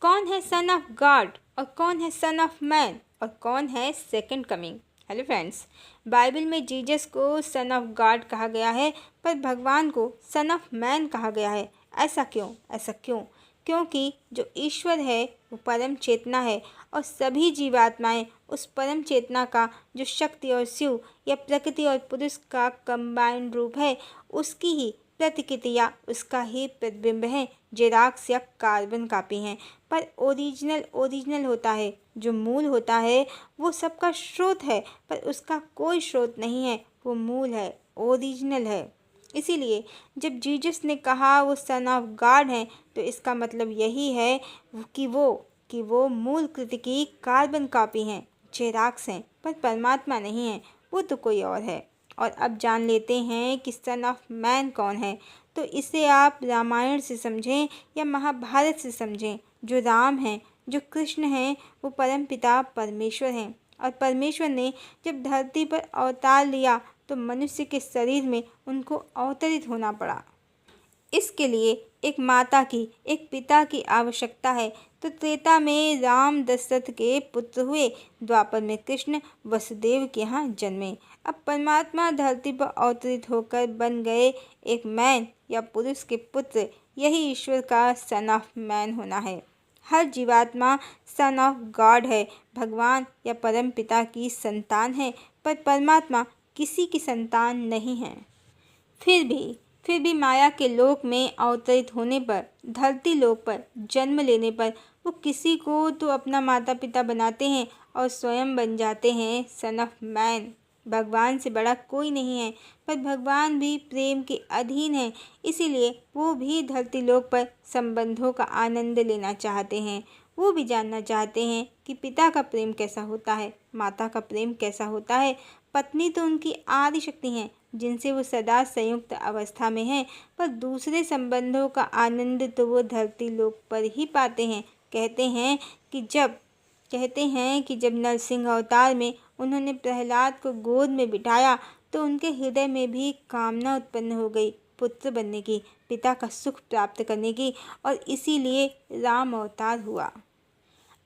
कौन है son of God और कौन है सन ऑफ मैन और कौन है second coming. Hello friends, Bible में जीसस को सन ऑफ गॉड कहा गया है, पर भगवान को सन ऑफ मैन कहा गया है। ऐसा क्यों? क्योंकि जो ईश्वर है वो परम चेतना है और सभी जीवात्माएं उस परम चेतना का जो शक्ति और शिव या प्रकृति और पुरुष का कंबाइंड रूप है, उसकी ही प्रतिकृतियाँ, उसका ही प्रतिबिंब है, जेराक्स या कार्बन कॉपी हैं। पर ओरिजिनल होता है, जो मूल होता है वो सबका स्रोत है, पर उसका कोई स्रोत नहीं है, वो मूल है, ओरिजिनल है। इसीलिए जब जीसस ने कहा वो सन ऑफ गॉड हैं, तो इसका मतलब यही है कि वो मूल कृति की कार्बन कॉपी हैं, जेराक्स हैं, पर परमात्मा नहीं है, वो तो कोई और है। और अब जान लेते हैं कि सन ऑफ मैन कौन है। तो इसे आप रामायण से समझें या महाभारत से समझें। जो राम हैं, जो कृष्ण हैं, वो परमपिता परमेश्वर हैं। और परमेश्वर ने जब धरती पर अवतार लिया तो मनुष्य के शरीर में उनको अवतरित होना पड़ा। इसके लिए एक माता की, एक पिता की आवश्यकता है। तो त्रेता में राम दशरथ के पुत्र हुए, द्वापर में कृष्ण वसुदेव के यहाँ जन्मे। अब परमात्मा धरती पर अवतरित होकर बन गए एक मैन या पुरुष के पुत्र। यही ईश्वर का सन ऑफ मैन होना है। हर जीवात्मा सन ऑफ गॉड है, भगवान या परम पिता की संतान है, पर परमात्मा किसी की संतान नहीं है। फिर भी माया के लोक में अवतरित होने पर, धरती लोक पर जन्म लेने पर वो किसी को तो अपना माता पिता बनाते हैं और स्वयं बन जाते हैं सन ऑफ मैन। भगवान से बड़ा कोई नहीं है, पर भगवान भी प्रेम के अधीन है, इसीलिए वो भी धरती लोक पर संबंधों का आनंद लेना चाहते हैं। वो भी जानना चाहते हैं कि पिता का प्रेम कैसा होता है, माता का प्रेम कैसा होता है। पत्नी तो उनकी आदि शक्ति हैं, जिनसे वो सदा संयुक्त अवस्था में हैं, पर दूसरे संबंधों का आनंद तो वो धरती लोक पर ही पाते हैं। कहते हैं कि जब नरसिंह अवतार में उन्होंने प्रहलाद को गोद में बिठाया तो उनके हृदय में भी कामना उत्पन्न हो गई, पुत्र बनने की, पिता का सुख प्राप्त करने की, और इसीलिए राम अवतार हुआ।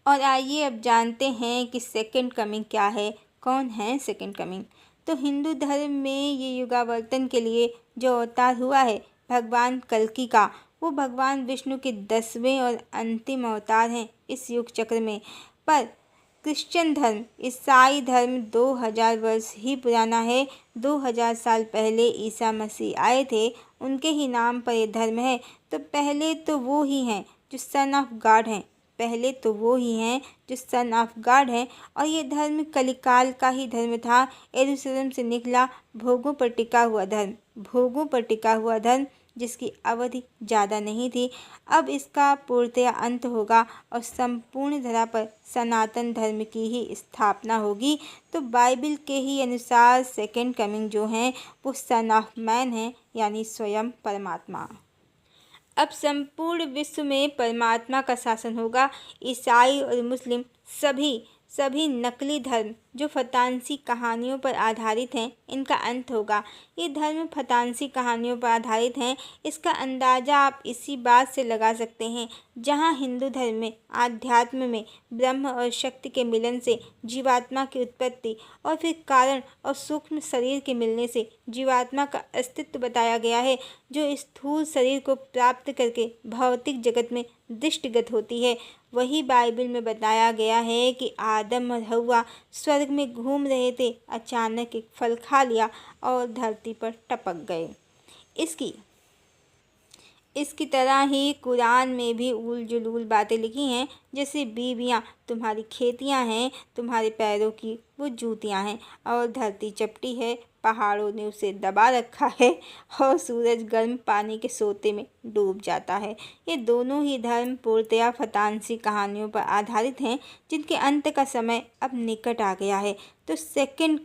और आइए अब जानते हैं कि सेकंड कमिंग क्या है, कौन है सेकंड कमिंग। तो हिंदू धर्म में ये युगावर्तन के लिए जो अवतार हुआ है भगवान कल्कि का, वो भगवान विष्णु के 10वें और अंतिम अवतार हैं इस युग चक्र में। पर क्रिश्चियन धर्म, ईसाई धर्म 2000 वर्ष ही पुराना है। 2000 साल पहले ईसा मसीह आए थे, उनके ही नाम पर ये धर्म है। तो पहले तो वो ही हैं जो सन ऑफ गॉड हैं, और ये धर्म कलिकाल का ही धर्म था। यरूशलेम से निकला भोगों पर टिका हुआ धर्म, जिसकी अवधि ज़्यादा नहीं थी। अब इसका पूर्णतया अंत होगा और संपूर्ण धरा पर सनातन धर्म की ही स्थापना होगी। तो बाइबल के ही अनुसार सेकंड कमिंग जो हैं वो सन ऑफ मैन है, यानी स्वयं परमात्मा। अब संपूर्ण विश्व में परमात्मा का शासन होगा। ईसाई और मुस्लिम सभी नकली धर्म जो फतांसी कहानियों पर आधारित हैं, इनका अंत होगा। ये धर्म फतांसी कहानियों पर आधारित हैं, इसका अंदाज़ा आप इसी बात से लगा सकते हैं। जहाँ हिंदू धर्म में आध्यात्म में ब्रह्म और शक्ति के मिलन से जीवात्मा की उत्पत्ति और फिर कारण और सूक्ष्म शरीर के मिलने से जीवात्मा का अस्तित्व बताया गया है, जो स्थूल शरीर को प्राप्त करके भौतिक जगत में दृष्टिगत होती है। वही बाइबल में बताया गया है कि आदम और हव्वा स्वर्ग में घूम रहे थे, अचानक एक फल खा लिया और धरती पर टपक गए। इसकी तरह ही कुरान में भी उल जुलूल बातें लिखी हैं, जैसे बीवियाँ तुम्हारी खेतियाँ हैं, तुम्हारे पैरों की वो जूतियाँ हैं, और धरती चपटी है, पहाड़ों ने उसे दबा रखा है, और सूरज गर्म पानी के सोते में डूब जाता है। ये दोनों ही धर्म पूर्णतया फतांसी कहानियों पर आधारित हैं, जिनके अंत का समय अब निकट आ गया है। तो सेकंड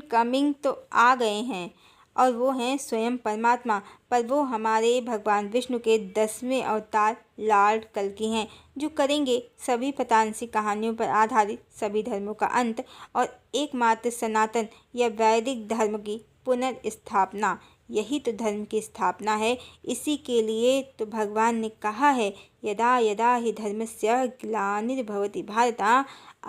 कमिंग तो आ गए हैं, और वो हैं स्वयं परमात्मा। पर वो हमारे भगवान विष्णु के 10वें अवतार लॉर्ड कल्कि हैं, जो करेंगे सभी फतांसी कहानियों पर आधारित सभी धर्मों का अंत और एकमात्र सनातन या वैदिक धर्म की पुनर्स्थापना। यही तो धर्म की स्थापना है। इसी के लिए तो भगवान ने कहा है, यदा यदा हि धर्मस्य ग्लानिर्भवति भारत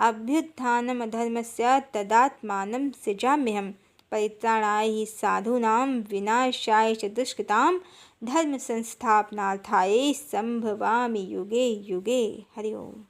अभ्युत्थानम् अधर्मस्य तदात्मानं सृजाम्यहम्। परित्राणाय हि साधूनां विनाशाय च दुष्कृतां धर्म संस्थापनार्थाय संभवामि युगे युगे। हरि ओम।